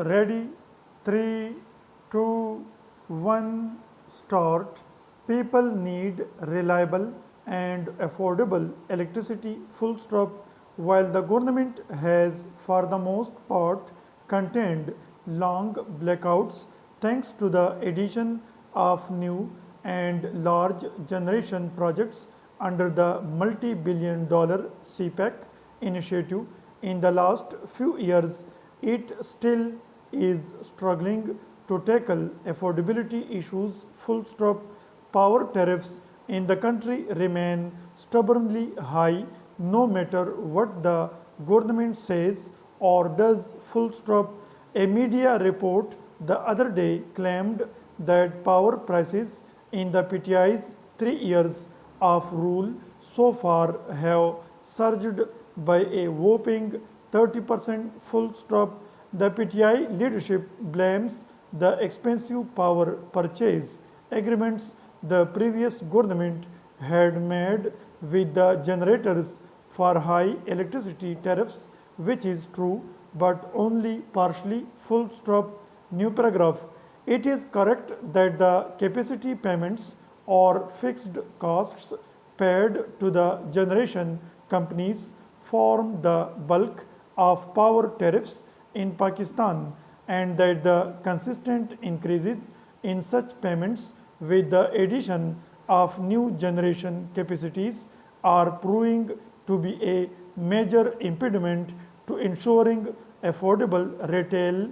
Ready? 3, 2, 1, start. People need reliable and affordable electricity, full stop, while the government has, for the most part, contained long blackouts thanks to the addition of new and large generation projects under the multi-billion dollar CPEC initiative. In the last few years, it still is struggling to tackle affordability issues. Full stop. Power tariffs in the country remain stubbornly high no matter what the government says or does. Full stop. A media report the other day claimed that power prices in the PTI's 3 years of rule so far have surged by a whopping 30%. Full stop. The PTI leadership blames the expensive power purchase agreements the previous government had made with the generators for high electricity tariffs, which is true but only partially. Full stop. New paragraph. It is correct that the capacity payments or fixed costs paid to the generation companies form the bulk of power tariffs in Pakistan, and that the consistent increases in such payments with the addition of new generation capacities are proving to be a major impediment to ensuring affordable retail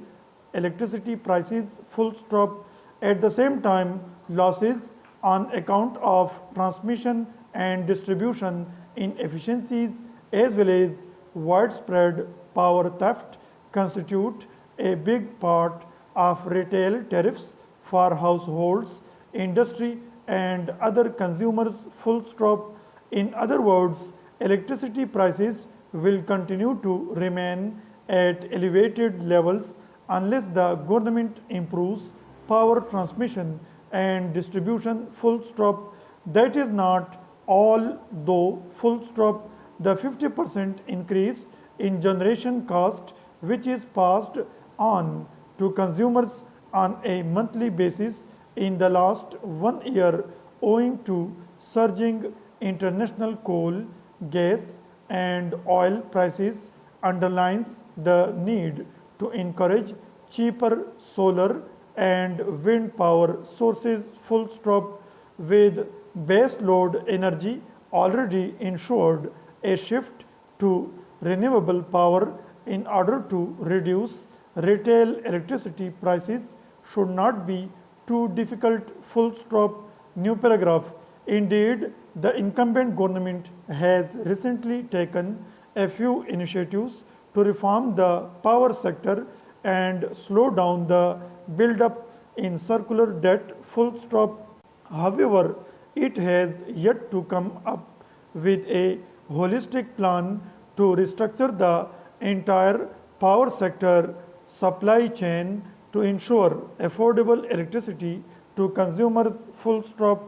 electricity prices. Full stop. At the same time, losses on account of transmission and distribution inefficiencies as well as widespread power theft constitute a big part of retail tariffs for households, industry, and other consumers. Full stop. In other words, electricity prices will continue to remain at elevated levels unless the government improves power transmission and distribution. Full stop. That is not all though. Full stop. The 50% increase in generation cost, which is passed on to consumers on a monthly basis in the last 1 year owing to surging international coal, gas, and oil prices, underlines the need to encourage cheaper solar and wind power sources. Full stop. With base load energy already ensured, a shift to renewable power in order to reduce retail electricity prices should not be too difficult. Full stop. New paragraph. Indeed, the incumbent government has recently taken a few initiatives to reform the power sector and slow down the build-up in circular debt. Full stop. However, it has yet to come up with a holistic plan to restructure the entire power sector supply chain to ensure affordable electricity to consumers. Full stop.